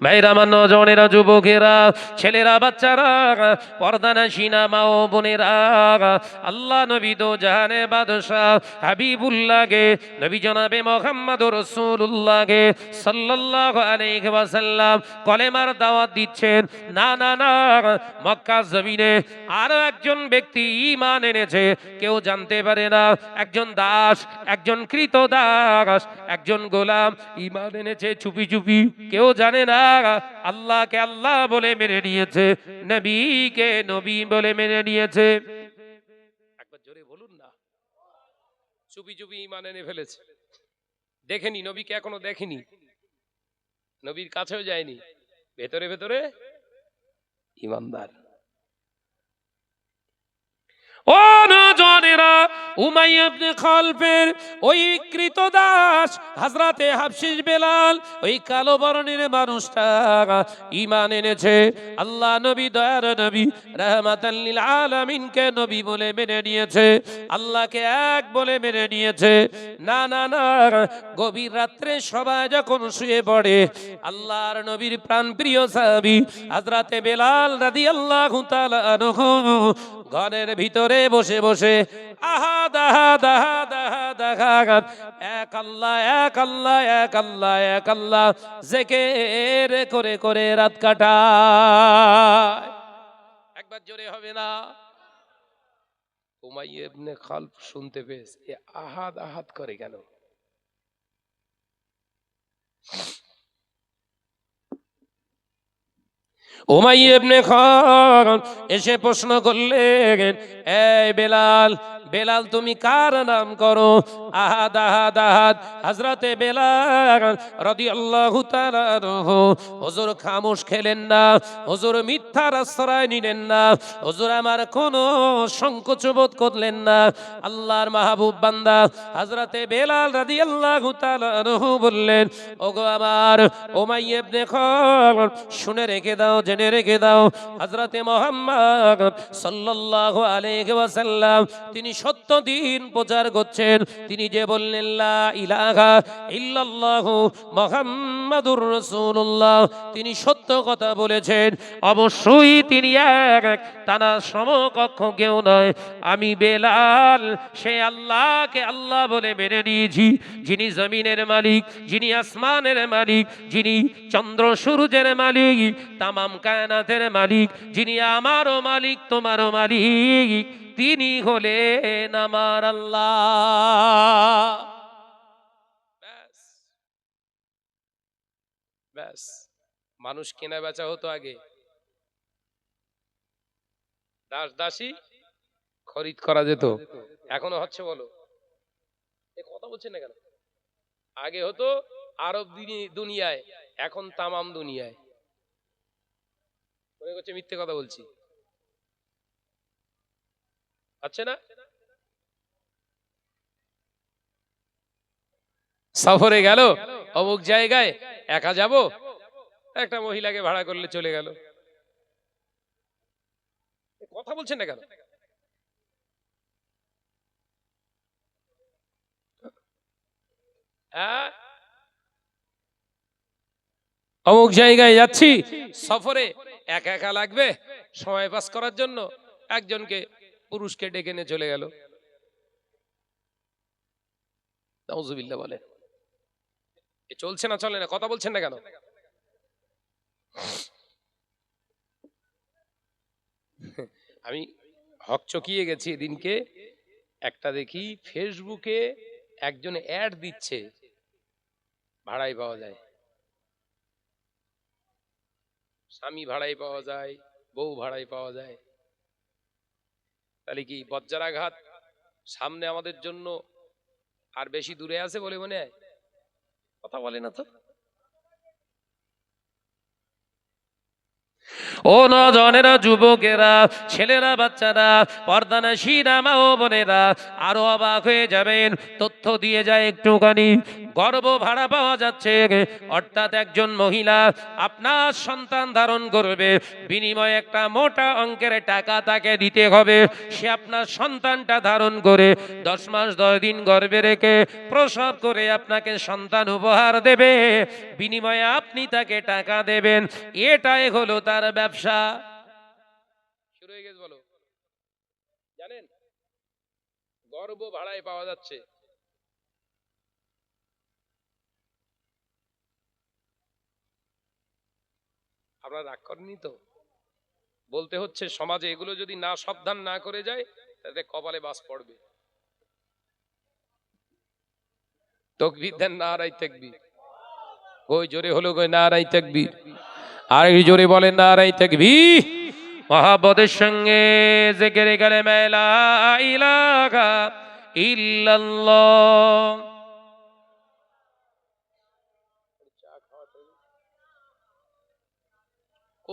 ভাইরা, আমার নজনেরা, যুবকেরা, ছেলেরা, বাচ্চারা, পর্দানাশীনা মা ও বোনেরা, আল্লাহ নবী দো জাহানে বাদশাহ হাবিবুল্লাহকে, নবী জনাবে মুহাম্মদুর রাসূলুল্লাহকে সাল্লাল্লাহু আলাইহি ওয়াসাল্লাম কলেমার দাওয়াত দিচ্ছেন। না না না, মক্কা জমিনে আরো একজন ব্যক্তি ঈমান এনেছে, কেউ জানতে পারে না। একজন দাস, একজন কৃতদাস, একজন গোলাম ঈমান এনেছে চুপি চুপি, কেউ জানে না। আল্লাহকে আল্লাহ বলে মেনে নিয়েছে, নবীকে নবী বলে মেনে নিয়েছে। একবার জোরে বলুন না। চুপি চুপি ঈমান এনে ফেলেছে। দেখেনি, নবীকে এখনো দেখেনি, নবীর কাছেও যায়নি, ভেতরে ভেতরে ঈমানদার। ও নজনেরা, উমাইয়া ইবনে খালফের ওই কৃতদাস হযরতে হাবশী বেলাল, ওই কালো বর্ণের মানুষটা ঈমান এনেছে। আল্লাহ নবী, দয়ার নবী, রাহমাতাল লিল আলামিনকে নবী বলে মেনে নিয়েছে, আল্লাহকে এক বলে মেনে নিয়েছে। না না না, গভীর রাত্রে সবাই যখন শুয়ে পড়ে, আল্লাহর নবীর প্রাণপ্রিয় সাহাবী হযরতে বেলাল রাদিয়াল্লাহু তাআলা আনহু ঘরের ভিতরে বসে বসে আহাদ আহাদ আহাদ আহাদ আহাদ, এক আল্লাহ এক আল্লাহ এক আল্লাহ এক আল্লাহ জিকির করে করে রাত কাটায়। একবার জোরে হবে না? উমাইয়া ইবনে খালফ শুনতে পেয়েছে, এ আহাদ আহাদ করে কেন? উমাইয়া ইবনে খালফ এসে প্রশ্ন করলেন, এই বেলাল, বেলাল তুমি কার নাম করো? আহাদ আহাদ আহাদ। হযরতে বেলাল রাদিয়াল্লাহু তাআলা আনহু হুজুর খামোশ খেলেন না, হুজুর মিথ্যার আশ্রয় নিলেন না, হুজুর আমার কোনো সংকোচ বোধ করলেন না। আল্লাহর মাহবুব বান্দা হযরতে বেলাল রাদিয়াল্লাহু তাআলা আনহু বললেন, ওগো আমার উমাইয়া ইবনে খালফ, শুনে রেখে দাও, জেনে রেখে দাও, হযরতে মুহাম্মদ সাল্লাল্লাহু আলাইহি ওয়াসাল্লাম তিনি সত্য দিন প্রচার করছেন। তিনি যে বললেন লা ইলাহা ইল্লাল্লাহু মুহাম্মাদুর রাসূলুল্লাহ, তিনি সত্য কথা বলেছেন। অবশ্যই তিনি এক, তারা সমকক্ষ কেউ নয়। আমি বেলাল সে আল্লাহকে আল্লাহ বলে মেনে নিয়েছি, যিনি জমিনের মালিক, যিনি আসমানের মালিক, যিনি চন্দ্র সূর্যের মালিক, তামাম কায়নাতের মালিক, যিনি আমারও মালিক তোমারও মালিক, তিনি হলেন আমার আল্লাহ। ব্যাস ব্যাস। মানুষ কেনা বেচা হতো আগে, দাস দাসী খরিদ করা যেত, এখনো হচ্ছে? বলো, এ কথা বলছেন না কেন? আগে হতো আরব দুনিয়ায়, এখন তামাম দুনিয়ায়। মনে করছে মিথ্যে কথা বলছি, আচ্ছা না? সফরে গেল অমুক জায়গায়, একা যাব, একটা মহিলাকে ভাড়া করলে চলে গেল। কথা বলছেন না কেন? অমুক জায়গায় যাচ্ছি সফরে, একা একা লাগবে, সময় পাস করার জন্য একজনকে পুরুষকে ডেকে নিয়ে চলে গেল। নাউজুবিল্লাহ বলে। এ চলছে না চলে না? কথা বলছেন না কেন? আমি হকচকিয়ে গেছি এদিনকে, একটা দেখি ফেসবুকে একজন অ্যাড দিচ্ছে, ভাড়ায় পাওয়া যায়, স্বামী ভাড়ায় পাওয়া যায়, বউ ভাড়ায় পাওয়া যায়। তাহলে কি বজ্রাঘাত সামনে আমাদের জন্য আর বেশি দূরে আছে বলে মনে হয়? কথা বলে না তো। ও নজনেরা, যুবকেরা, ছেলেরা, বাচ্চারা, পর্দানাশীরা, মা ও বোনেরা, আরো অবাক হয়ে যাবেন। তথ্য দিয়ে যায় একটুখানি। গর্ভ ভাড়া পাওয়া যাচ্ছে, অর্থাৎ একজন মহিলা আপনার সন্তান ধারণ করবে, বিনিময়ে একটা মোটা অঙ্কের টাকা তাকে দিতে হবে। সে আপনার সন্তানটা ধারণ করে 10 মাস 10 দিন গর্ভে রেখে প্রসব করে আপনাকে সন্তান উপহার দেবে, বিনিময়ে আপনি তাকে টাকা দেবেন। এটাই হলো তার ব্যবসা। শুরু হয়ে গেছে, বলো। জানেন গর্ভ ভাড়ায় পাওয়া যাচ্ছে। আপনারা রাগ করেননি তো? বলতে হচ্ছে সমাজে এগুলো যদি না সাবধান না করে যায় তাতে কপালে বাস পড়বে। তাকবীর দেন, নারায়ে তাকবীর। ওই জোরে হলো গো নারায়ে তাকবীর। আর এই জোরে বলেন নারায়ে তাকবীর। মহব্বতের সঙ্গে জিকিরে কালেমা লা ইলাহা ইল্লাল্লাহ।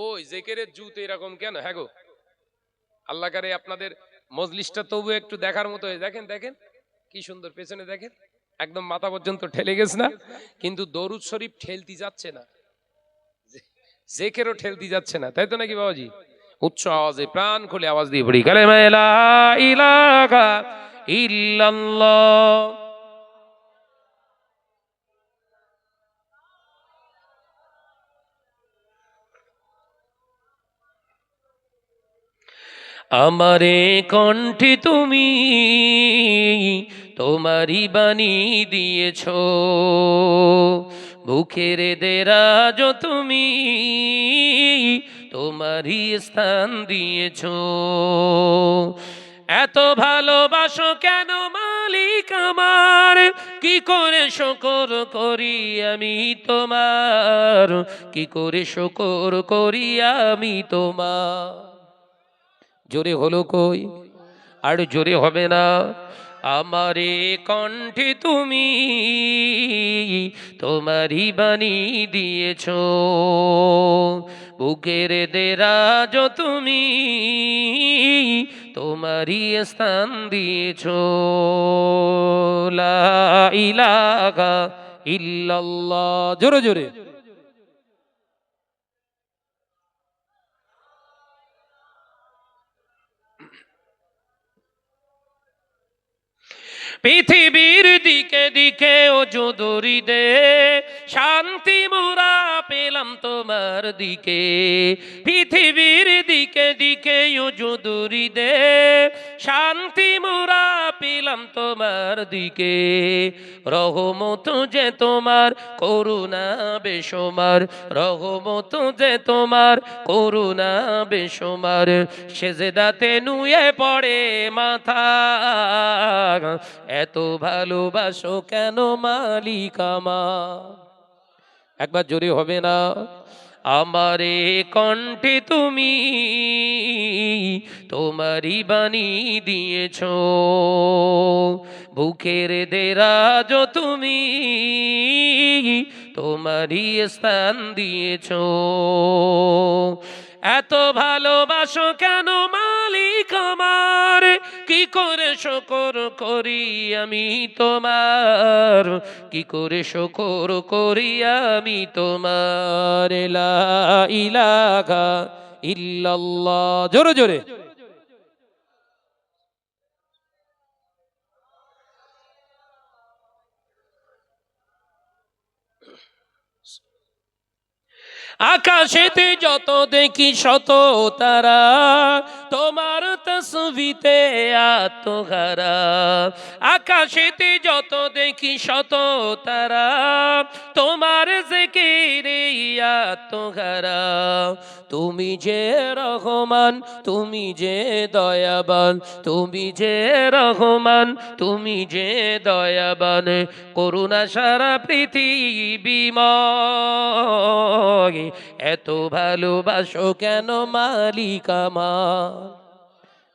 ওই জিকিরের জুত এরকম কেন? হ্যাঁ গো, আল্লাহ করে আপনাদের মজলিসটা তবু একটু দেখার মতো। দেখেন দেখেন কি সুন্দর, পেছনে দেখেন একদম মাথা পর্যন্ত ঠেলে গেছে না? কিন্তু দরুদ শরীফ ঠেলতে যাচ্ছে না, জিকিরও ঠেলতে যাচ্ছে না, তাই তো নাকি বাবাজি? উচ্চ আওয়াজে প্রাণ খুলে আওয়াজ দিয়ে পড়ি কালেমা লা ইলাহা ইল্লাল্লাহ। আমারে কণ্ঠে তুমি তোমারই বাণী দিয়েছ, বুকের দেরাজ তুমি তোমারই স্থান দিয়েছ। এত ভালোবাসো কেন মালিক আমার, কি করে শুকর করি আমি তোমার, কি করে শুকর করি আমি তোমার। জোরে হলো কই? আর জোরে হবে না? আমারে কণ্ঠে তুমি তোমারই বাণী দিয়েছ, বুকের দেরাজ তুমি তোমারই স্থান দিয়েছ। লা ইলাহা ইল্লাল্লাহ। জোরে জোরে। পৃথিবীর দিকে দিকে ও যদুরি দে, শান্তি মোরা পেলাম তোমার দিকে। পৃথিবীর দিকে দিকে ও যদুরি দে, শান্তি মোরা পেলাম তোমার দিকে। রহমত যে তোমার, করুণা বেশমার, রহমত যে তোমার, করুণা বেশমার। সেজদাতে নুয়ে পড়ে মাথা, এত ভালোবাসো কেন মালিক আমার। একবার জোরে হবে না? আমারে কণ্ঠে তুমি তোমারই বাণী দিয়েছ, বুকের দেরাজ তুমি তোমারই স্থান দিয়েছ। এত ভালোবাসো কেন মালিক আমার, কি করে শুকর করি আমি তোমার, কি করে শুকর করি আমি তোমার। লা ইলাহা ইল্লাল্লাহ। জোরে জোরে। আকাশেতে যত দেখি শত তারা, তোমার তসবিতে আত্মহারা। আকাশেতে যত দেখি শত তারা, তোমার জিকিরে আত্মহারা। তুমি যে রহমান, তুমি যে দয়াবান, তুমি যে রহমান, তুমি যে দয়াবান। করুণা সারা পৃথিবীময়, এত ভালোবাসো কেন মালিক আমার।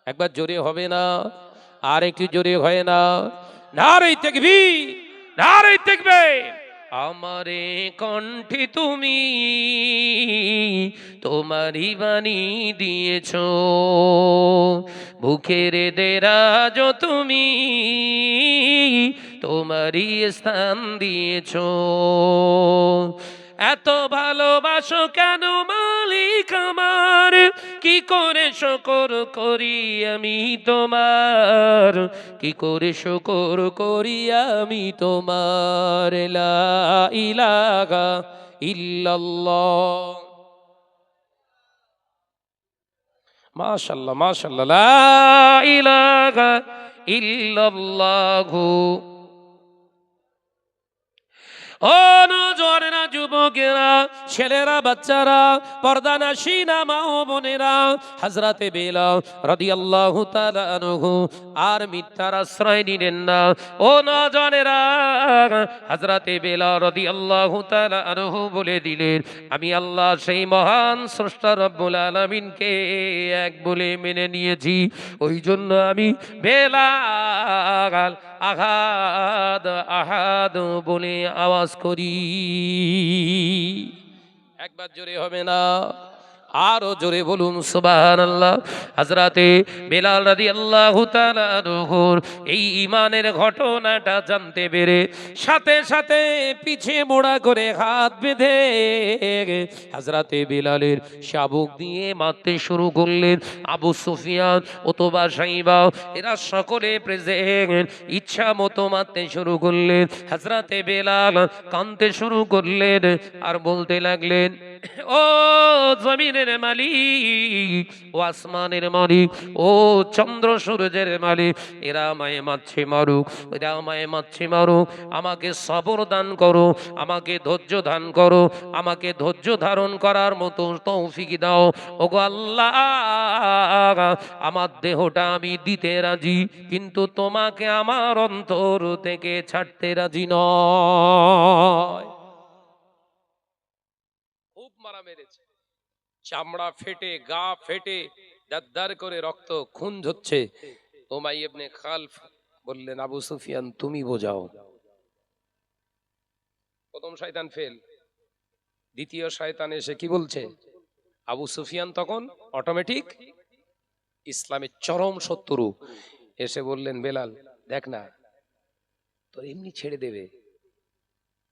একবার জোরে হবে না? আর একটু জোরে হয় না? নারে তাকবীর, নারে তাকবীর। আমারে কণ্ঠে তুমি তোমারই বাণী দিয়েছ, বুকের দেরাজ তুমি তোমারই স্থান দিয়েছ। এত ভালোবাসো কেন মালিক আমার, কি করে শুকর করি আমি তোমার, কি করে শুকর করি আমি তোমার। লা ইলাহা ইল্লাল্লাহ। মাশাআল্লাহ মাশাআল্লাহ। লা ইলাহা ইল্লাল্লাহু। ও নওজোয়ানেরা, যুবকেরা, ছেলেরা, বাচ্চারা, পর্দানাশীনা মা ও বোনেরা, হযরতে বেলাল রাদিয়াল্লাহু তাআলা আনহু আর মিথ্যার আশ্রয় নিলেন না। ও নওজোয়ানেরা, হযরতে বেলাল রাদিয়াল্লাহু তাআলা আনহু বলে দিলেন, আমি আল্লাহ সেই মহান স্রষ্টা রব্বুল আলামিনকে এক বলে মেনে নিয়েছি, ওই জন্য আমি বেলাল আহাদ আহাদ বলে আওয়াজ করি। একবার জোরে হবে না, আরো জোরে বলুন সুবহানাল্লাহ। হযরতে বেলাল রাদিয়াল্লাহু তাআলা আনহুর এই ঈমানের ঘটনাটা জানতে পেরে সাথে সাথে পিছে মোড়া করে হাত বেঁধে হযরতে বেলালের শাবক দিয়ে মারতে শুরু করলেন। আবু সুফিয়ান, উতবা, সাইবা এরা সকলে প্রেজেন্ট, ইচ্ছা মতো মারতে শুরু করলেন। হযরতে বেলাল কাঁদতে শুরু করলেন আর বলতে লাগলেন, ও জমিনের মালিক, ও আসমানের মালিক, ও চন্দ্র সূর্যের মালিক, এরা আমায় মারছে মারুক, এরা আমায় মারছে মারুক, আমাকে সবর দান করো, আমাকে ধৈর্য দান করো, আমাকে ধৈর্য ধারণ করার মতো তৌফিক দাও। ওগো আল্লাহ, আমার দেহটা আমি দিতে রাজি, কিন্তু তোমাকে আমার অন্তর থেকে ছাড়তে রাজি নয়। খুব মারা মেরেছে, চামড়া ফেটে, গা ফেটে, দারদার করে রক্ত খুন ঝরছে। উমাইয়া ইবনে খালফ বললেন, আবু সুফিয়ান তুমি বোঝাও। প্রথম শয়তান ফেল, দ্বিতীয় শয়তান এসে কি বলছে? আবু সুফিয়ান তখন অটোমেটিক ইসলামের চরম শত্রু, এসে বললেন, বেলাল দেখ না, তোর এমনি ছেড়ে দেবে,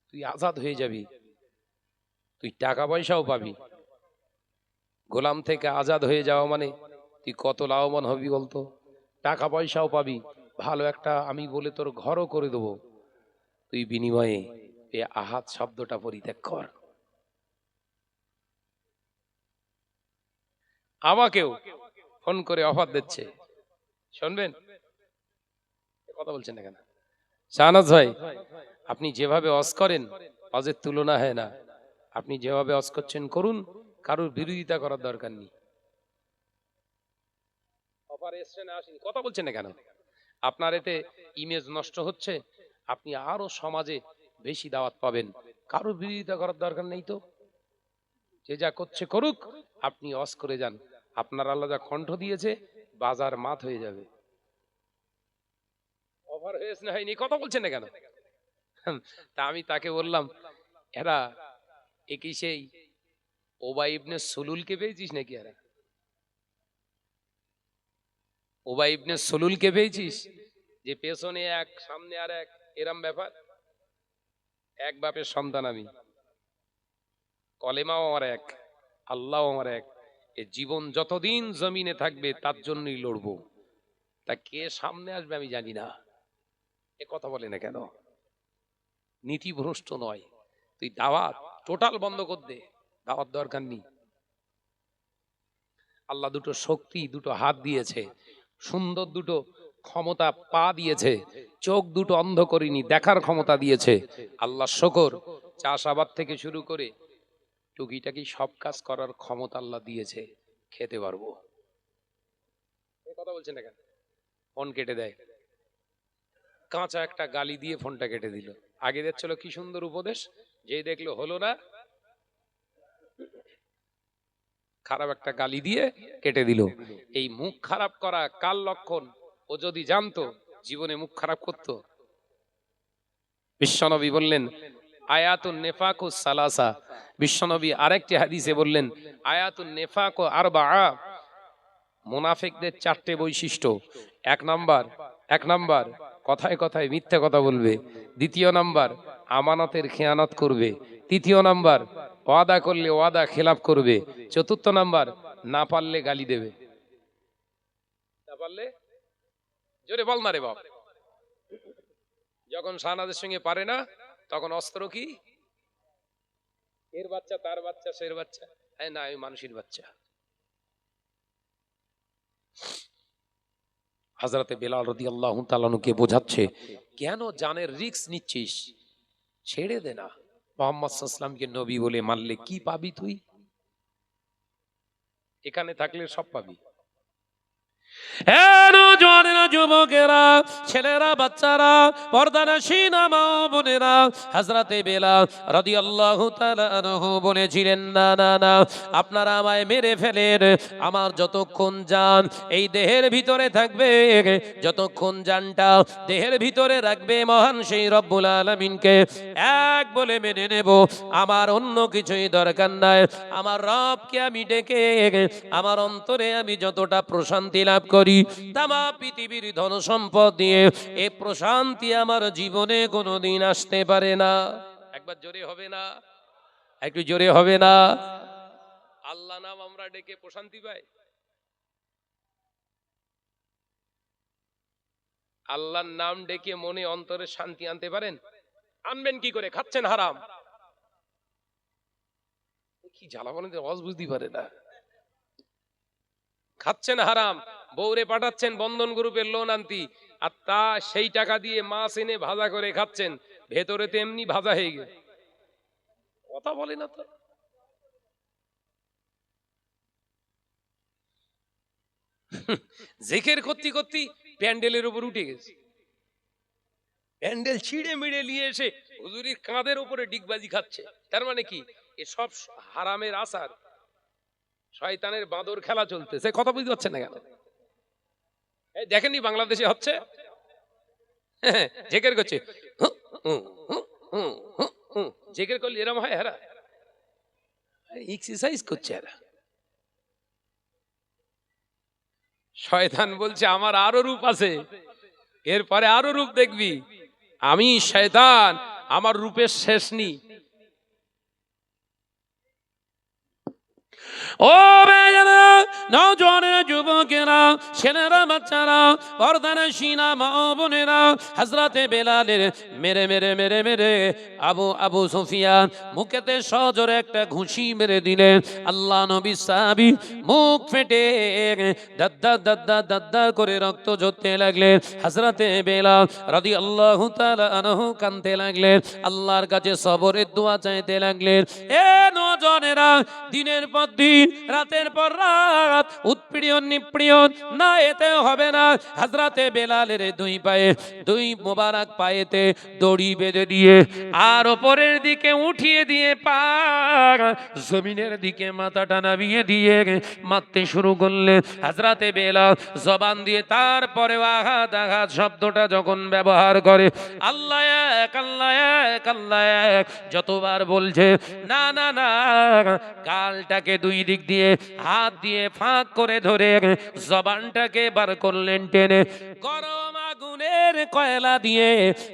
তুই আজাদ হয়ে যাবি, তুই টাকা পয়সাও পাবি। গোলাম থেকে আজাদ হয়ে যাওয়া মানে তুই কত লাভবান হবি বলতো? টাকা পয়সাও পাবি, ভালো একটা আমি বলে তোর ঘরও করে দেবো, তুই বিনিময়ে এ আহাত শব্দটা পরিত্যাগ কর। আমাকেও ফোন করে অফার দিচ্ছে, শুনবেন কথা বলছেন না কেন? শাহনাজ ভাই, আপনি যেভাবে অস করেন অজের তুলনা হয় না, আপনি যেভাবে অস করছেন করুন, কারোর বিরোধিতা করার দরকার নেই। অফার এসছে না আসেনি, কথা বলছেন না কেন? আপনার এতে ইমেজ নষ্ট হচ্ছে, আপনি আরো সমাজে বেশি দাওয়াত পাবেন, কারোর বিরোধিতা করার দরকার নেই। তো যে যা করছে করুক, আপনি অস করে যান, আপনার আল্লাহ যা কণ্ঠ দিয়েছে বাজার মাত হয়ে যাবে। অফার হয়েছে না হয়নি, কথা বলছেন না কেন? তা আমি তাকে বললাম, এরা একই সেই ওবাই ইবনে সুলুলকে পেয়েছিস নাকি? এরা ওবাই ইবনে সুলুলকে পেয়েছিস, যে পেছনে এক সামনে আর এক, এরম ব্যাপার। এক বাপের সন্তান আমি, কলেমাও আমার এক, আল্লাহ আমার এক, এ জীবন যতদিন জমিনে থাকবে তার জন্যই লড়বো। তা কে সামনে আসবে আমি জানি না, এ কথা বলে না কেন? নীতিভ্রষ্ট নয়, তুই দাওয়াত টোটাল বন্ধ কর দে, দাওয়াত দরকার নেই। আল্লাহ দুটো শক্তি, দুটো হাত দিয়েছে, সুন্দর দুটো ক্ষমতা পা দিয়েছে, চোখ দুটো অন্ধ করিনি, দেখার ক্ষমতা দিয়েছে। আল্লাহ শকর, চাষাবাদ থেকে শুরু করে টুকিটাকি সব কাজ করার ক্ষমতা আল্লাহ দিয়েছে, খেতে পারবো। কথা বলছেন না কেন? ফোন কেটে দেয়, কাঁচা একটা গালি দিয়ে ফোনটা কেটে দিল। আগে দেখছিল কি সুন্দর উপদেশ, যে দেখলো হলো না, খারাপ একটা গালি দিয়ে কেটে দিল। এই মুখ খারাপ করা কার লক্ষণ? ও যদি জানতো জীবনে মুখ খারাপ করতো। বিশ্বনবী বললেন, আয়াতুন নিফাকুস সালাসা, বিশ্বনবী আরেকটি হাদিসে বললেন আয়াতুন নিফাকু আরবা, মুনাফিকদের চারটে বৈশিষ্ট্য। এক নাম্বার কথায় কথায় মিথ্যে কথা বলবে। দ্বিতীয় নাম্বার আমানতের খেয়ানত করবে। তৃতীয় নাম্বার ওয়াদা করলে ওয়াদা খেলাফ করবে। চতুর্থ নাম্বার না পারলে গালি দেবে। না পারলে, জোরে বল না রে বাপ। যখন শাহনাজের সঙ্গে পারে না তখন অস্ত্র কি, এর বাচ্চা তার বাচ্চা সের বাচ্চা, না আমি মানুষের বাচ্চা। হযরতে বেলাল রাদিয়াল্লাহু তাআলা কে বোঝাচ্ছে, কেন জানের রিস্ক নিচ্ছিস? ছেড়ে দে না। মুহাম্মদ সাল্লাল্লাহু আলাইহি ওয়াসাল্লামকে নবী বলে মানলে কি পাবি তুই? এখানে থাকলে সব পাবি। নওজওয়ানেরা, যুবকেরা, ছেলেরা, বাচ্চারা, পর্দানশীন মা বোনেরা, হযরতে বেলাল রাদিয়াল্লাহু তাআলা আনহু বলেছিলেন, না না না, আপনারা আমায় মেরে ফেলেন, আমার যতক্ষণ জান এই দেহের ভিতরে থাকবে, যতক্ষণ জানটা দেহের ভিতরে রাখবে মহান সেই রব্বুল আলামিনকে এক বলে মেনে নেব, আমার অন্য কিছুই দরকার নাই। আমার রবকে আমি ডেকে আমার অন্তরে আমি যতটা প্রশান্তি লাভ করি, তামা পৃথিবীর ধন সম্পদ দিয়ে এ প্রশান্তি আমার জীবনে কোনোদিন আসতে পারে না। একবার জোরে হবে না? একটু জোরে হবে না? আল্লাহ নাম আমরা ডেকে প্রশান্তি পাই? আল্লাহর নাম ডেকে মনে অন্তরে শান্তি আনতে পারেন? আনবেন কি করে? খাচ্ছেন হারাম। কি জ্বালা বলেন, অজ বুঝতে পারে না। খাচ্ছেন হারাম, বউরে পাঠাচ্ছেন বন্ধন গ্রুপের লোন আনতি, আর তা সেই টাকা দিয়ে মাছ এনে ভাজা করে খাচ্ছেন, ভেতরে তো এমনি ভাজা হয়ে গেছে। কথা বলে না তো। জিকির করতে করতে প্যান্ডেলের উপর উঠে গেছে, প্যান্ডেল ছিঁড়ে মিড়ে নিয়ে এসে হুজুরির কাঁধের উপরে ডিগবাজি খাচ্ছে। তার মানে কি? এসব হারামের আসার, শয়তানের বাঁদর খেলা চলতেছে। কথা বুঝতে পারছেন না কেন? দেখেননি বাংলাদেশে হচ্ছে, জেকের করছে, জেকের করলে এরম হয়, এরা এক্সারসাইজ করছে। এরা শয়তান বলছে আমার আরো রূপ আছে, এরপরে আরো রূপ দেখবি। আমি শয়তান, আমার রূপের শেষ নেই। ও নওজওয়ানেরা, যুবকেরা, ছেলেরা, বাচ্চারা, পর্দানশীনা মা বোনেরা, হযরতে বেলালের মেরে মেরে মেরে মেরে আবু সুফিয়ান মুখেতে সজোরে একটা ঘুষি মেরে দিলেন। আল্লাহ নবী সাহাবী মুখ ফেটে দাদ্দা দাদ্দা দাদ্দা করে রক্ত ঝরতে লাগলেন। হযরতে বেলাল রাদিয়াল্লাহু তাআলা আনহু কাঁদতে লাগলেন, আল্লাহর কাছে সবরের দোয়া চাইতে লাগলেন। এ নওজওয়ানেরা, দিনের পর দিন, রাতের পর রাত উৎপীড়ন নিপীড়ন না এতে হবে না। হযরতে বেলালের দুই পায়ে, দুই মোবারক পায়েতে দড়ি বেঁধে দিয়ে আর উপরের দিকে উঠিয়ে দিয়ে পা জমিনের দিকে মাথাটা নামিয়ে দিয়ে মারতে শুরু করলেন। হযরতে বেলাল জবান দিয়ে তারপরে আঘাত আঘাত শব্দটা যখন ব্যবহার করে, আল্লাহ এক, আল্লাহ এক, আল্লাহ এক যতবার বলছে, না না না, গালটাকে দুই দিক দিয়ে হাত দিয়ে ফাঁক করে ধরে জবানটাকে বার করলেন টেনে। গরম আগুনের কয়লা দিয়ে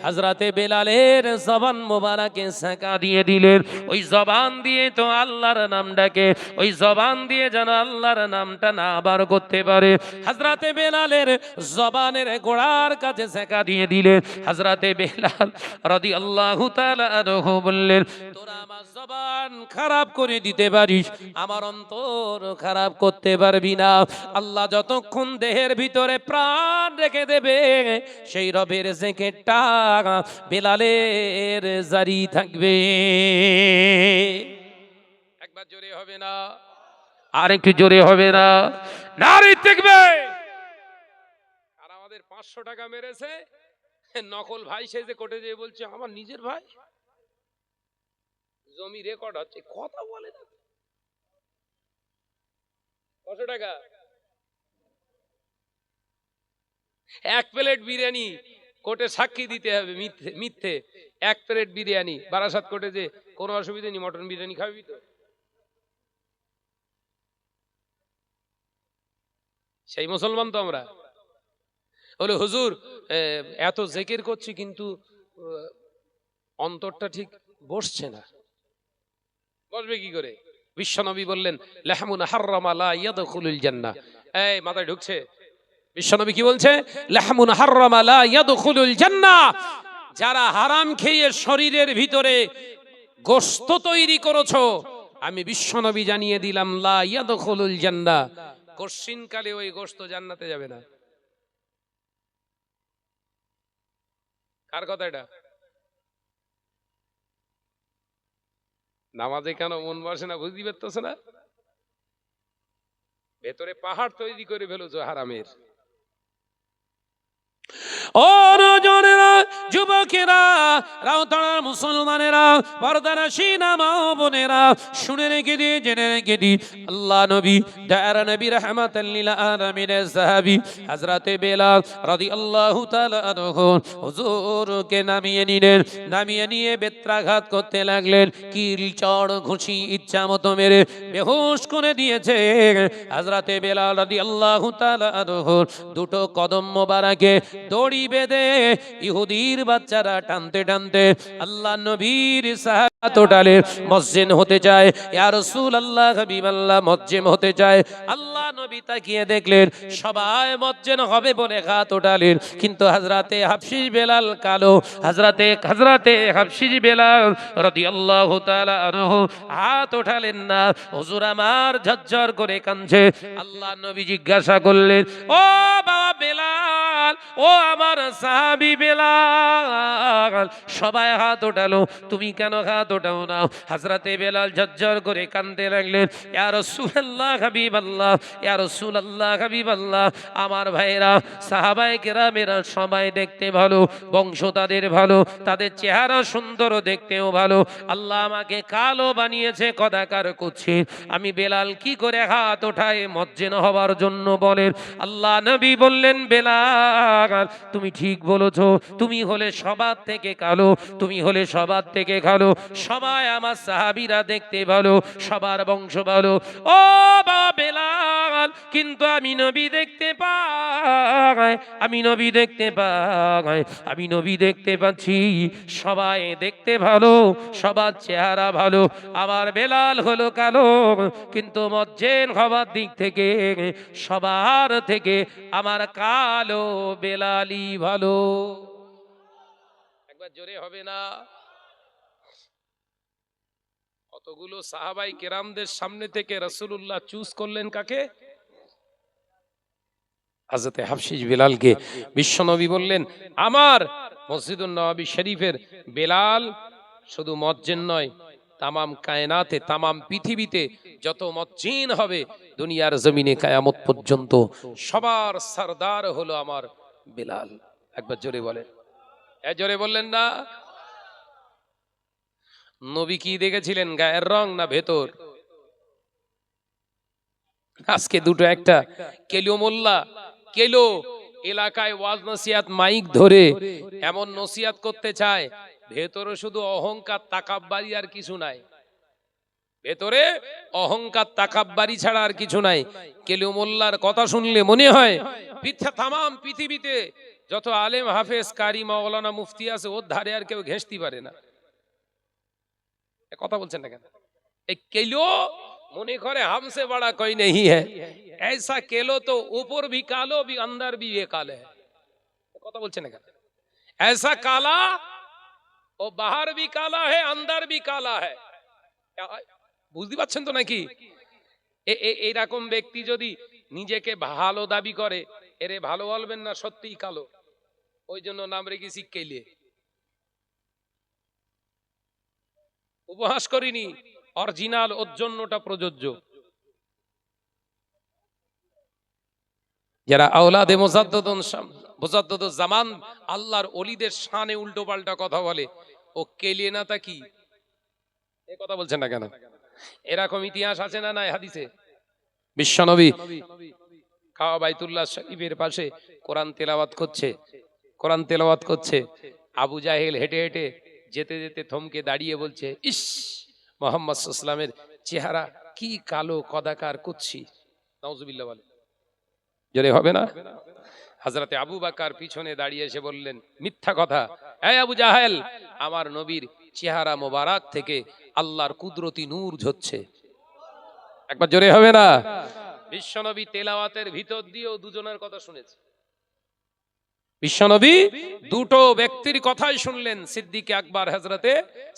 হযরতে বেলালের জবান মোবারকে সেকা দিয়ে দিলেন। ওই জবান দিয়ে তো আল্লাহর নামটাকে, ওই জবান দিয়ে যেন আল্লাহর নামটা না বার করতে পারে, হযরতে বেলালের জবানের গোড়ার কাছে সেকা দিয়ে দিলেন। হযরতে বেলাল রাদিয়াল্লাহু তাআলা আনহু বললেন, তোরা আমার জবান খারাপ করে দিতে পারিস, আমার অন্তর খারাপ করতে পারবি না। আল্লাহ যতক্ষণ দেহের ভিতরে প্রাণ রেখে দেবে, সেই রবের জিকিরটা বেলালের জারি থাকবে। একবার জোরে হবে না? আর একটু জোরে হবে না? নারী দেখবে। আর আমাদের 500 টাকা মেরেছে, নকল ভাই সেজে কোর্টে যেয়ে বলছে আমার নিজের ভাই, জমি রেকর্ড হচ্ছে, কথা বলে না। কত টাকা? এক প্লেট বিরিয়ানি কোর্টে সাক্ষী দিতে হবে মিথ্যে মিথ্যে। 1 প্লেট বিরিয়ানি বারাসাত কোর্টে, যে কোনো অসুবিধা নেই, মটন বিরিয়ানি খাবি তো? সেই মুসলমান তো আমরা। বলে হুজুর এত জিকির করছি কিন্তু অন্তরটা ঠিক বসছে না। বসবে কি করে? বিশ্বনবী বললেন লাহমুন হাররামা লা ইয়াদখুলুল জান্নাহ। এই মাথায় ঢুকছে? বিশ্বনবী কি বলছে? লাহমুন হাররামা লা ইয়াদখুলুল জান্নাহ। যারা হারাম খেয়ে শরীরের ভিতরে গোশত তৈরি করেছো, আমি বিশ্বনবী জানিয়ে দিলাম লা ইয়াদখুলুল জান্নাহ, কশিনকালে ওই গোশত জান্নাতে যাবে না। কার কথা এটা? নামাজে কেন মন বসে না বুঝতে পারতেছ না? ভেতরে পাহাড় তৈরি করে ফেলেছো হারামের। ও নজনেরা, যুবকেরা, রাউতাড়ার মুসলমানেরা, পর্দারাশিনা মা বোনেরা, শুনে রেখে দিয়ে জেনে রেখে দি, আল্লাহ নবী দয়ার নবী রাহমাতাল লিল আলামিনের সাহাবী হযরতে বেলাল রাদিয়াল্লাহু তাআলা আনহু হুজুরকে নামিয়ে নিলেন। নামিয়ে নিয়ে বেত্রাঘাত করতে লাগলেন। কিল চড় ঘুষি ইচ্ছা মতো মেরে বেহুশ করে দিয়েছে। হযরতে বেলাল রাদিয়াল্লাহু তাআলা আনহু দুটো কদম মোবারকে দড়ি বেঁধে ইহুদির বাচ্চারা টানতে টানতে আল্লাহ নবীর সাহাতোটালে মসজিদ হতে চায়। ইয়া রাসূলুল্লাহ হাবিবাল্লাহ মসজিদ হতে চায়। আল্লাহ নবী তাকিয়ে দেখলেন সবাই মসজিদ হবে বলে হাত ওঠালেন, কিন্তু হযরতে হাফসি বেলাল কালো। হযরতে হাফসি বেলাল রাদিয়াল্লাহু তাআলা আনহু হাত ওঠালেন না। হুজুর আমার ঝরঝর করে কাঁদছে। আল্লাহ নবী জিজ্ঞাসা করলেন, ও বাবা বেলাল, ও আমার সাহাবী বেলাল, সবাই হাত ওঠালো, তুমি কেন হাত ওঠাও না? হযরতে বেলাল ঝরঝর করে কাঁদতে লাগলেন, ইয়া রাসূলুল্লাহ হাবিবাল্লাহ, ইয়া রাসূলুল্লাহ হাবিবাল্লাহ, আমার ভাইরা সাহাবায়ে কেরামেরা সবাই দেখতে ভালো, বংশ তাদের ভালো, তাদের চেহারা সুন্দর, দেখতেও ভালো। আল্লাহ আমাকে কালো বানিয়েছে কদাকার করছে, আমি বেলাল কি করে হাত ওঠায় মজ্জেন হওয়ার জন্য বলেন? আল্লাহ নবী বললেন, বেলাল তুমি ঠিক বলেছো, তুমি হলে সবার থেকে কালো, তুমি হলে সবার থেকে কালো। সবাই আমার সাহাবীরা দেখতে ভালো, সবার বংশ ভালো, ও বাবা বেলাল, কিন্তু আমি নবী দেখতে পাই, আমি নবী দেখতে পাই, আমি নবী দেখতে পাচ্ছি সবাই দেখতে ভালো, সবার চেহারা ভালো, আমার বেলাল হলো কালো, কিন্তু মজ্জেন হবার দিক থেকে সবার থেকে আমার কালো বেলালি ভালো। একবার জোরে হবে না? কতগুলো সাহাবাই কেরামদের সামনে থেকে রাসূলুল্লাহ চুজ করলেন কাকে? হযরতে হাফসি বেলালকে। বিশ্বনবী বললেন, আমার মসজিদুন নববী শরীফের বেলাল শুধু মজ্জেন নয়, তামাম কায়নাতে, তামাম পৃথিবীতে যত মজ্জিন হবে দুনিয়ার জমিনে কিয়ামত পর্যন্ত সবার সরদার হলো আমার বেলাল। একবার জোরে বলেন। জোরে বললেন না? নবী কি দেখেছিলেন, গায়ের রং না ভেতর? আজকে দুটো একটা কেলো মোল্লা, কেলো এলাকায় ওয়াজ নসিহাত মাইক ধরে এমন নসিহাত করতে চায়, ভেতরে শুধু অহংকার তাকাব্বারি আর কিছু নাই। ভেতরে অহংকার তাকাব্বারি ছাড়া আর কিছু নাই। কেলো মোল্লার কথা শুনলে মনে হয় তামাম পৃথিবীতে যত আলেম হাফেজ কারি মাওলানা মুফতি আছে ওর ধারে আর কেউ ঘেঁষতে পারে না। কথা বলছেন না কেন? এই কেলো মনে করে हमसे बड़ा कोई नहीं है, ऐसा केलो तो ऊपर भी कालो भी अंदर भी ये काले है। কথা বলছেন না কেন? ऐसा काला ও बाहर भी काला है अंदर भी काला है। বুঝতে পারছেন তো নাকি? এইরকম ব্যক্তি যদি নিজেকে ভালো দাবি করে, এরে ভালো বলবেন না, সত্যিই কালো। ওই জন্য নাম রেখেছি কেলে। উপহাস করিনি, অরিজিনাল, ওর জন্যটা প্রযোজ্য। যারা আওলাদে মুজাদ্দদুজ জামান আল্লাহর ওলিদের শানে উল্টো পাল্টা কথা বলে, ও কেলে না তা কি? এই কথা বলছেন না কেন? এরকম ইতিহাস আছে না নাই হাদিসে? বিশ্বনবী কাবা বাইতুল্লাহ শরীফের পাশে কোরআন তেলাওয়াত করছে, কোরআন তেলাওয়াত করছে, আবু জাহেল হেঁটে হেঁটে যেতে যেতে থমকে দাঁড়িয়ে বলছে, ইস, মুহাম্মদ সাল্লাল্লাহু আলাইহি ওয়াসাল্লামের চেহারা কি কালো কদাকার কুৎসি। নাউজুবিল্লাহ বলে, জোরে হবে না? হযরতে আবু বকর পিছনে দাঁড়িয়ে এসে বললেন, মিথ্যা কথা, এই আবু জাহেল, আমার নবীর চেহারা মোবারক থেকে আল্লাহর কুদরতি নূর ঝরছে। একবার জোরে হবে না? বিশ্বনবী তেলাওয়াতের ভিতর দিয়েও দুজনের কথা শুনেছে। বিশ্বনবী দুটো ব্যক্তির কথাই শুনলেন, সিদ্দিক আকবর, হযরতে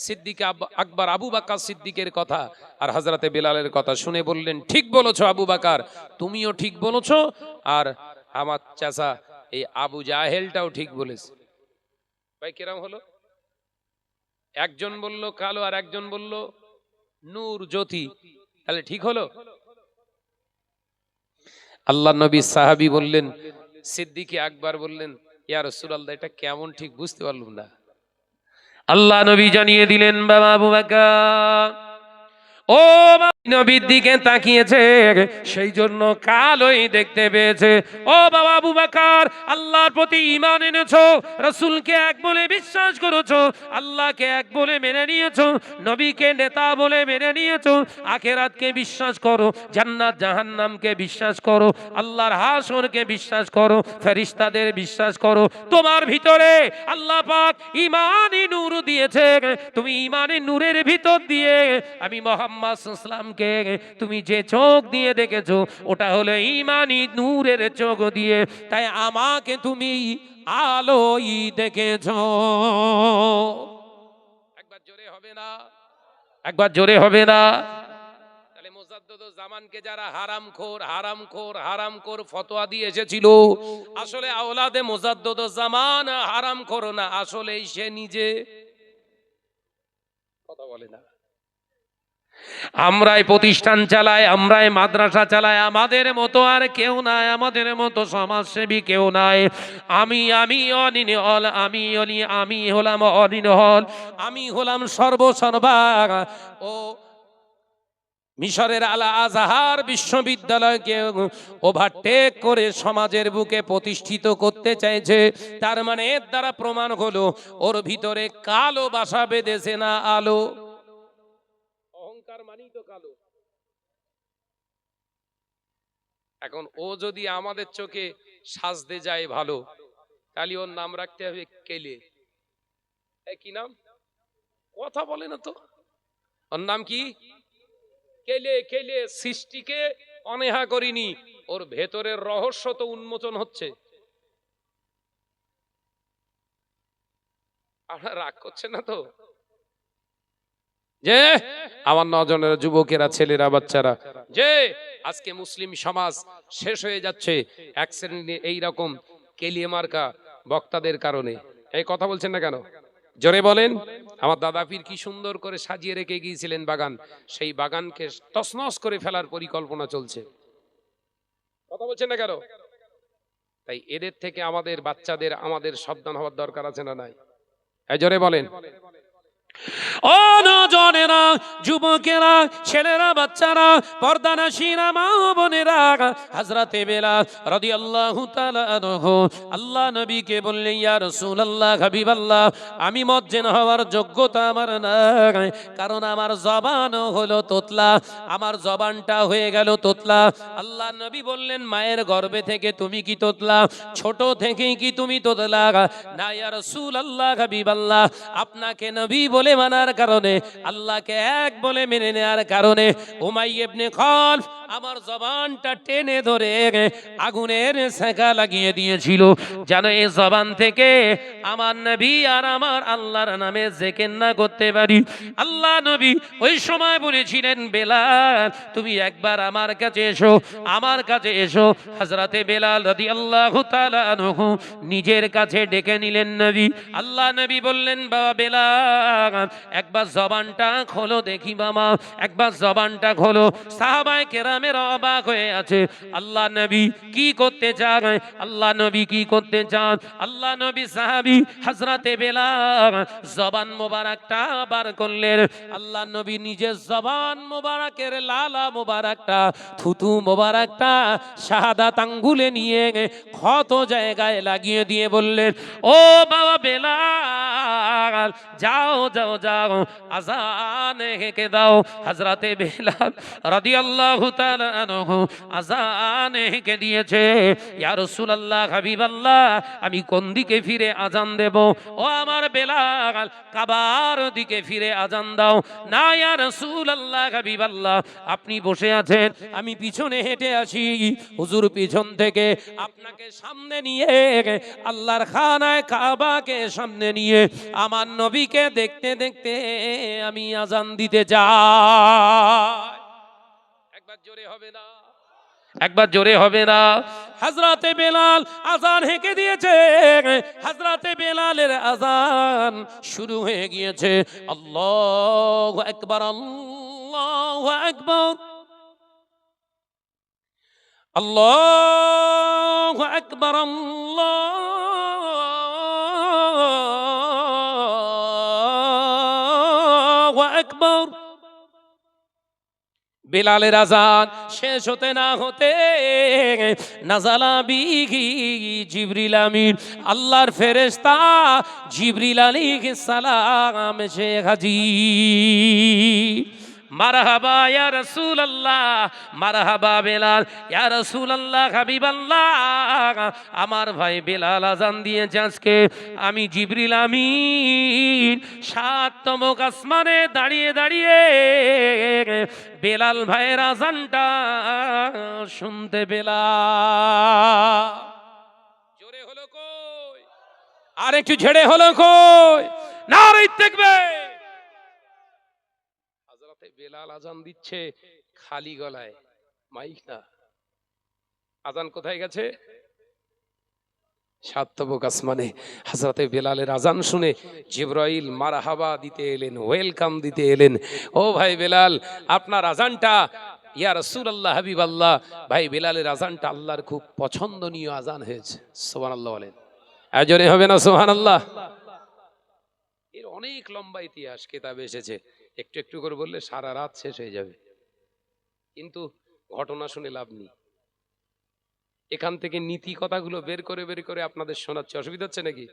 সিদ্দিক আকবর আবু বকর সিদ্দিকের কথা আর হযরতে বেলালের কথা শুনে বললেন, ঠিক বলেছো আবু বকর, তুমিও ঠিক বলেছো, আর আমার চাচা এই আবু জাহেলটাও ঠিক বলেছে। ভাই কিরম হলো? একজন বলল কালো আর একজন বলল নূর জ্যোতি, তাহলে ঠিক হলো? আল্লাহ নবী সাহাবী বললেন, সিদ্দিক আকবর বললেন, ইয়া রাসূলুল্লাহ, এটা কেমন ঠিক বুঝতে পারলাম না। আল্লাহ নবী জানিয়ে দিলেন, বাবা আবু বকর, ও নবীর দিকে তাকিয়েছে, সেই জন্য কালোই দেখতে পেয়েছে। ও বাবা আবু বকর, আল্লাহর প্রতি ঈমান এনেছো, রাসূলকে এক বলে বিশ্বাস করেছো, আল্লাহকে এক বলে মেনে নিয়েছো, নবীকে নেতা বলে মেনে নিয়েছো, আখিরাতকে বিশ্বাস করো, জান্নাত জাহান্নামকে বিশ্বাস করো, আল্লাহর হাসরকে বিশ্বাস করো, ফেরেশতাদের বিশ্বাস করো। তোমার ভিতরে আল্লাহ পাক ঈমানি নূর দিয়েছে, তুমি ঈমানি নূরের ভিতর দিয়ে আমি মুহাম্মদ সাল্লাল্লাহু আলাইহি ওয়াসাল্লামকে তুমি যে চোখ দিয়ে দেখেছো, ওটা হলো ঈমানি নূরের চোখ দিয়ে, তাই আমাকে তুমি আলোই দেখেছো। একবার জোরে হবে না? একবার জোরে হবে না? তাহলে মুজাদ্দিদুজ জামানকে যারা হারামখোর হারামখোর হারামখোর ফতোয়া দিয়ে এসেছিল, আসলে আওলাদে মুজাদ্দিদুজ জামান হারামখোর না, আসলে সে নিজে। কথা বলে না? আমরাই প্রতিষ্ঠান চালাই, আমরাই মাদ্রাসা চালাই, আমাদের মতো আর কেউ নাই, আমাদের মতো সমাজসেবী কেউ নাই। আমি অনিন হল, আমি হলাম অনিন হল, আমি হলাম সর্বসর্বা। ও মিশরের আল আজহার বিশ্ববিদ্যালয়কে ওভারটেক করে সমাজের বুকে প্রতিষ্ঠিত করতে চাইছে। তার মানে এর দ্বারা প্রমাণ হলো ওর ভিতরে কালো বাসা বেঁধেছে না আলো। অহংকার মানেই তো কালো। এখন ও যদি আমাদের চোখে সাজতে যায় ভালো, তাহলে ওর নাম রাখতে হবে কেলে। কি নাম? কথা বলে না তো। ওর নাম কি? কেলে। কেলে সৃষ্টিকে অনেহা করিনি, ওর ভেতরের রহস্য তো উন্মোচন হচ্ছে। আপনারা রাগ করছেন না তো? যে আমার নজনের যুবকেরা, ছেলেরা, বাচ্চারা, যে আজকে মুসলিম সমাজ শেষ হয়ে যাচ্ছে এক শ্রেণীর এইরকম কেলিয়ে মার্কা বক্তাদের কারণে। এই কথা বলছেন না কেন? জোরে বলেন। আমার দাদা পীর কি সুন্দর করে সাজিয়ে রেখে গিয়েছিলেন বাগান, সেই বাগানকে তছনছ করে ফেলার পরিকল্পনা চলছে। কথা বলছেন না কেন? তাই এদের থেকে আমাদের বাচ্চাদের আমাদের সাবধান হওয়ার দরকার আছে না নাই? জোরে বলেন। ও নজনেরা, যুবকেরা, ছেলেরা, বাচ্চারা, পর্দানাশীরা, মা বোনেরা, হযরতে বেলাল রাদিয়াল্লাহু তাআলা আনহু আল্লাহ নবীকে বললেন, ইয়া রাসূলুল্লাহ, হাবিবাল্লাহ, আমি মুয়াজ্জিন হওয়ার যোগ্যতা আমার নাই, কারণ আমার জবান হলো তোতলা, আমার জবানটা হয়ে গেল তোতলা। আল্লাহ নবী বললেন, মায়ের গর্ভে থেকে তুমি কি তোতলা? ছোট থেকেই কি তুমি তোতলা? না ইয়া রাসূলুল্লাহ, হাবিবাল্লাহ, আপনাকে নবী বলে মানার কারণে, আল্লাহকে এক বলে মেনে নেওয়ার কারণে উমাইয়া ইবনে খালফ আমার জবানটা টেনে ধরে আগুনের শেখা লাগিয়ে দিয়েছিল, যেন এই জবান থেকে আমার নবী আর আমার আল্লাহর নামে জিকির না করতে পারি। আল্লাহ নবী ওই সময় বলেছিলেন, বেলাল তুমি একবার আমার কাছে এসো, আমার কাছে এসো। হযরতে বেলাল রাদিয়াল্লাহু তাআলা আনহু নিজের কাছে ডেকে নিলেন নবী। আল্লাহ নবী বললেন, বাবা বেলাল, একবার জবানটা খোলো দেখি মামা, একবার জবানটা খোলো। সাহাবায়ে কেরাম সাহাবায়ে-কেরামেরা অবাক হয়ে আছে, আল্লাহ নবী কি করতে চান, আল্লাহ নবী কি করতে চান। আল্লাহ নবী সাহাবী হযরতে বেলাল জবান মোবারকটা বার করলেন। আল্লাহ নবী নিজের জবান মোবারকের লালা মোবারকটা, থুতু মোবারকটা শাহাদাত আঙ্গুলে নিয়ে ক্ষত জায়গায় লাগিয়ে দিয়ে বললেন, ও বাবা বেলাল, যাও যাও যাও, আযান হেঁকে দাও। হযরতে বেলাল রাদিয়াল্লাহু তাআলা আনহু আযান হেঁকে দিয়েছে। ইয়া রাসূলুল্লাহ, হাবিবাল্লাহ, আমি কোন দিকে ফিরে আযান দেব? ও আমার বেলাল, কাবার দিকে ফিরে আযান দাও। না ইয়া রাসূলুল্লাহ, হাবিবাল্লাহ, আপনি বসে আছেন, আমি পিছনে হেঁটে আসি। হুজুর পিছন থেকে আপনাকে সামনে নিয়ে, আল্লাহর খানায় কাবাকে সামনে নিয়ে আমার নবীকে দেখতে দেখতে আমি আযান দিতে যাই। একবার জোরে হবে না? একবার জোরে হবে না? হযরতে বেলাল আযান হেঁকে দিয়েছে। হযরতে বেলালের আযান শুরু হয়ে গিয়েছে। আল্লাহু আকবার, আল্লাহু আকবার, আল্লাহু আকবার, আল্লাহু আকবার। বেলালের আযান শেষ হতে না হতে নাযালা বিহি জিবরিল আমিন, আল্লাহর ফেরেশতা জিবরিল আলাইহিস সালাম এসে হাজির। মারহাবা ইয়া রাসূলুল্লাহ, মারহাবা বেলাল, ইয়া রাসূলুল্লাহ, হাবিবাল্লাহ, আমার ভাই বেলাল আযান দিয়েছে আজকে। আমি জিবরিল আমিন ৭তম আসমানে দাঁড়িয়ে দাঁড়িয়ে বেলাল ভাইয়ের আযানটা শুনতে পেলাম। জোরে হলো কই? আর একটু ঝেড়ে হলো কই? নারে তাকবীর! হযরতে বেলাল আযান দিচ্ছে খালি গলায়, মাইক না। আযান কোথায় গেছে? ৭তম আসমানে। হযরতে বেলালের আযান শুনে জিবরাইল মারহাবা দিতে এলেন, ওয়েলকাম দিতে এলেন। ও ভাই বেলাল, আপনার আযানটা, ইয়া রাসূলুল্লাহ, হাবিবাল্লাহ, ভাই বেলালের আযানটা আল্লাহর খুব পছন্দনীয় আযান হয়েছে। সুবহানাল্লাহ বলেন। আজরে হবে না সুবহানাল্লাহ? এর অনেক লম্বা ইতিহাস কিতাবে এসেছে, একটু একটু করে বললে সারা রাত শেষ হয়ে যাবে, কিন্তু ঘটনা শুনে লাভ নেই। এখান থেকে নীতি কথাগুলো বের করে আপনাদের শোনাচ্ছি, অসুবিধা হচ্ছে নাকি?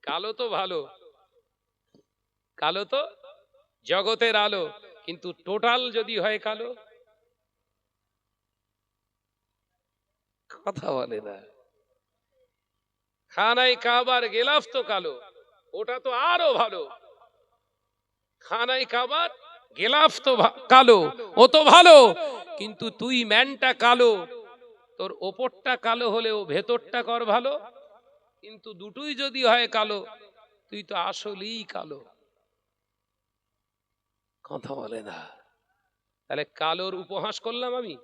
কালো তো ভালো, কালো তো জগতের আলো, কিন্তু টোটাল যদি হয় কালো, কথা বলে না। খানায় কাবার গেলাফ তো কালো, ওটা তো আরো ভালো। খানায় কাবার গেলাফ তো কালো, ও তো ভালো, কিন্তু তুই ম্যানটা কালো, তোর ওপরটা কালো হলেও ভেতরটা কর ভালো। কিন্তু দুটোই যদি হয় কালো, তুই তো আসলেই কালো। কথা বলে না। তাহলে কালোর উপহাস করলাম আমি,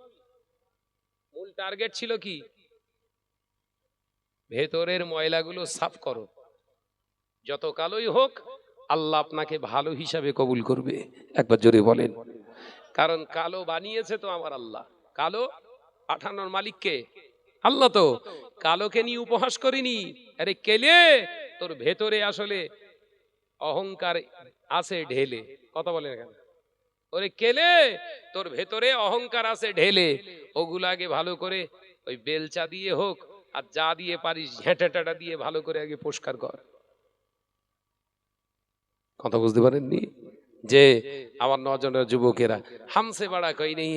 মূল টার্গেট ছিল কি? ভেতরের ময়লাগুলো সাফ করো। যত কালোই হোক, আল্লাহ আপনাকে ভালো হিসাবে কবুল করবে। একবার জোরে বলেন। কারণ কালো বানিয়েছে তো আমার আল্লাহ। কালো পাঠানোর মালিককে আল্লাহ। তো কালোকে নিয়ে উপহাস করিনি। আরে কেলে, তোর ভেতরে আসলে অহংকার আছে ঢেলে। কথা বলে না। ওরে কেলে, তোর ভেতরে অহংকার আছে ঢেলে, ওগুলাকে ভালো করে ওই বেলচা দিয়ে হোক আর যা দিয়ে পারিস ঝেঁটাটা দিয়ে ভালো করে আগে পরিষ্কার কর। কথা বুঝতে পারেননি? যে আমার নজনের যুবকেরা হামসে বাড়া কই নেই,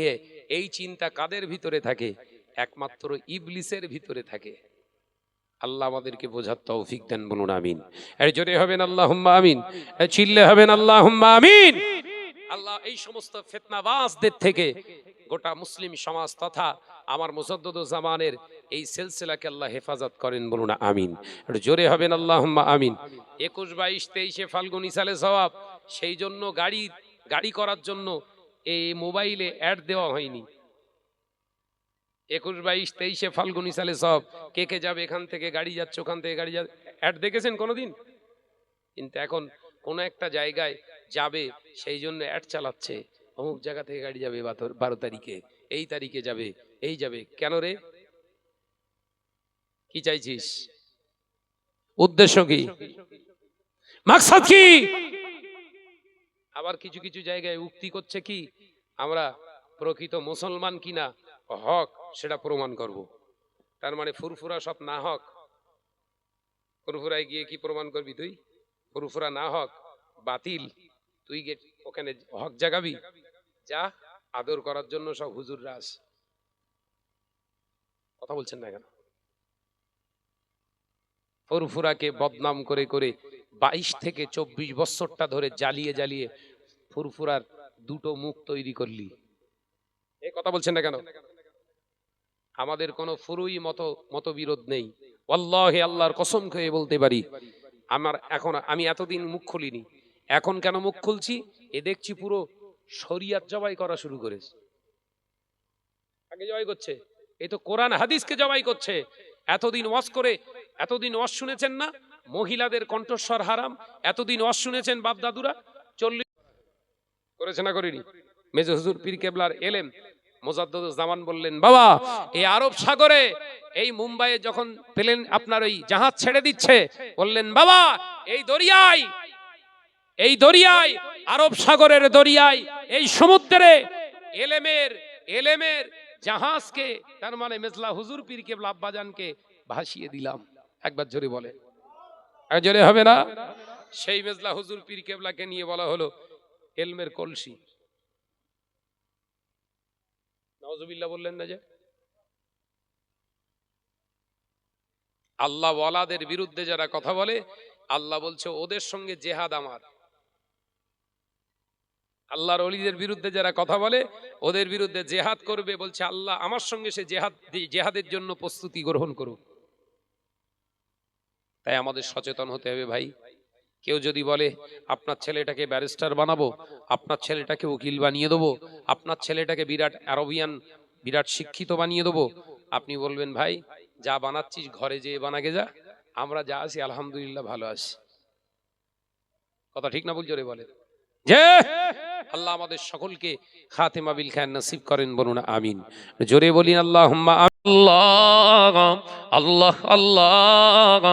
এই চিন্তা কাদের ভিতরে থাকে? একমাত্র ইবলিসের ভিতরে থাকে। আল্লাহ আমাদেরকে বোঝার তৌফিক দেন, বলুন আমিন। এর জোরে হবেন আল্লাহুম্মা আমিন, চিল্লে হবেন আল্লাহুম্মা আমিন। আল্লাহ এই সমস্ত ফিতনাবাজদের থেকে গোটা মুসলিম সমাজ তথা আমার মুজাদ্দিদুজ্জামানের এই সিলসিলাকে আল্লাহ হেফাজত করেন, বলুন আমিন। একটু জোরে হবেন আল্লাহুম্মা আমিন। 21, 22, 23 ফাল্গুন ইসালে সওয়াব, সেই জন্য গাড়ি করার জন্য এই মোবাইলে অ্যাড দেওয়া হয়নি। 21, 22, 23 ফাল্গুন ইসালে সওয়াব, কে কে যাবে এখান থেকে গাড়ি যাচ্ছে, ওখান থেকে গাড়ি যাচ্ছে, অ্যাড দেখেছেন কোনোদিন? কিন্তু এখন কোন একটা জায়গায় যাবে, সেই জন্য অ্যাড চালাচ্ছে। অমুক জায়গা থেকে গাড়ি যাবে 12 তারিখে, এই তারিখে যাবে, এই যাবে। কেন রে? কি চাইছিস? উদ্দেশ্য কি? মাকসাদ কি? আবার কিছু কিছু জায়গায় উক্তি করছে কি, আমরা প্রকৃত মুসলমান কিনা হক সেটা প্রমাণ করব। তার মানে ফুরফুরা সব না হক। ফুরফুরায় গিয়ে কি প্রমাণ করবি তুই? ফুরফুরা না হক, বাতিল। তুই ওখানে হক জাগাবি? যা, আদর করার জন্য সব হুজুররা আসে। কথা বলছেন না কেন? ফুরফুরাকে বদনাম করে করে 22 থেকে 24 বছরটা ধরে জ্বালিয়ে জ্বালিয়ে ফুরফুরার দুটো মুখ তৈরি করলি। এই কথা বলছেন না কেন? আমাদের কোনো ফুরুই মতবিরোধ নেই। ওয়াল্লাহি আল্লাহর কসম খেয়ে বলতে পারি, আমি এতদিন মুখ খুলিনি, এখন কেন মুখ খুলছি? এ দেখছি পুরো শরিয়াত জবাই করা শুরু করেছে। আগে জবাই করছে, এই তো কোরআন হাদিসকে জবাই করছে। এতদিন ওয়াজ করে, এতদিন ওয়াজ শুনেছেন না মহিলাদের কণ্ঠস্বর হারাম? এতদিন ওয়াজ শুনেছেন বাপ দাদুরা? 40 করেছে না করেনি? মেজর হুজুর পীর কেবলার এলেম মুজাদ্দদুজ জামান বললেন, বাবা এই আরব সাগরে, এই মুম্বাইয়ে যখন প্লেন আপনার ওই জাহাজ ছেড়ে দিচ্ছে, বললেন বাবা এই দরিয়ায় আরব সাগরের দরিয়ায়, এই সমুদ্রে এলেমের জাহাজকে, তার মানে মেজলা হুজুর পীর কেবলা আব্বাজানকে ভাসিয়ে দিলাম। একবার জোরে বলে, জোরে হবে না? সেই মেজলা হুজুর পীর কেবলাকে নিয়ে বলা হলো এলমের কলসি। নাউজুবিল্লাহ বললেন না যে? আল্লাহ ওয়ালাদের বিরুদ্ধে যারা কথা বলে, আল্লাহ বলছে ওদের সঙ্গে জেহাদ আমার। আল্লাহর ওলিদের বিরুদ্ধে যারা কথা বলে, ওদের বিরুদ্ধে জেহাদ করবে, বলছে আল্লাহ আমার সঙ্গে সে জেহাদের জন্য প্রস্তুতি গ্রহণ করুক। তাই আমাদের সচেতন হতে হবে ভাই। কেউ যদি বলে আপনার ছেলেটাকে ব্যারিস্টার বানাবো, আপনার ছেলেটাকে উকিল বানিয়ে দেবো, আপনার ছেলেটাকে বিরাট শিক্ষিত বানিয়ে দেবো, আপনি বলবেন ভাই যা বানাচ্ছিস ঘরে যেয়ে বানাগে যা, আমরা যা আছি আলহামদুলিল্লাহ ভালো আছি। কথা ঠিক না ভুল? জোরে বলেন। যে আল্লাহ আমাদের সকলকে খাতেমা বিল খায়ের নসিব করেন, বলুন আমিন। জোরে বলি আল্লাহুম্মা আল্লাহ আল্লাহ আল্লাহ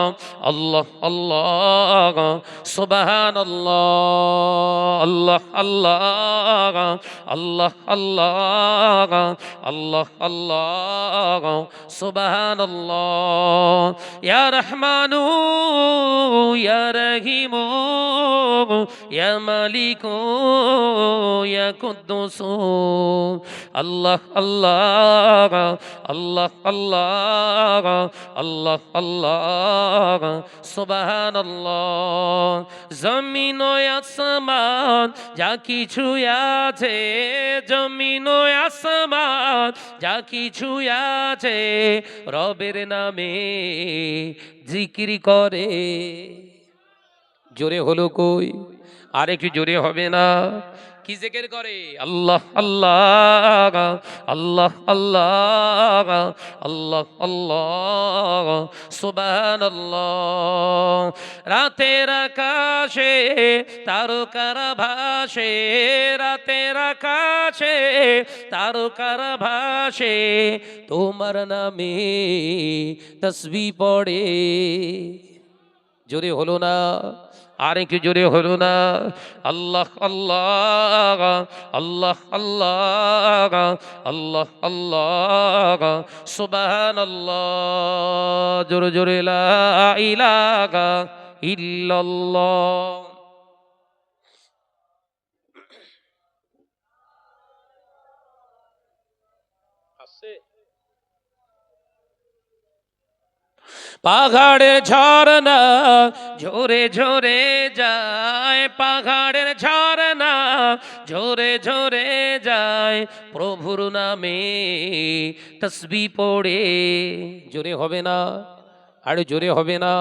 আল্লাহ আল্লাহ সুবহানাল্লাহ আল্লাহ আল্লাহ আল্লাহ আল্লাহ আল্লাহ আল্লাহ সুবহানাল্লাহ। ইয়া রহমানু ইয়া রহিমু ইয়া মালিকু ইয়া কুদ্দুসু আল্লাহ আল্লাহ আল্লাহ আল্লাহ আল্লাহ আল্লাহ সুবহানাল্লাহ। জমিন ও আসমান যা কিছু আছে, জমিন ও আসমান যা কিছু আছে, রবের নামে জিকির করে। জোরে হলো কই? আর একটু জোরে হবে না? কি জিকির করে? আল্লাহ আল্লাহ আল্লাহ আল্লাহ আল্লাহ আল্লাহ সুবহানাল্লাহ। রাতের আকাশে তারকারা ভাসে, রাতের আকাশে তারকারা ভাসে, তোমার নামে তাসবিহ পড়ে। জোরে হলো না? আর একটু জোরে হলো না? আল্লাহ আল্লাহ আল্লাহ আল্লাহ আল্লাহ আল্লাহ সুবহানাল্লাহ। জোরে জোরে লা ইলাহা ইল্লাল্লাহ। পাহাড়ের ঝরনা ঝরে ঝরে যায়, পাহাড়ের ঝরনা ঝরে ঝরে যায়, প্রভুর নামে তাসবিহ পড়ে। জোরে হবে না? আরে জোরে হবে না?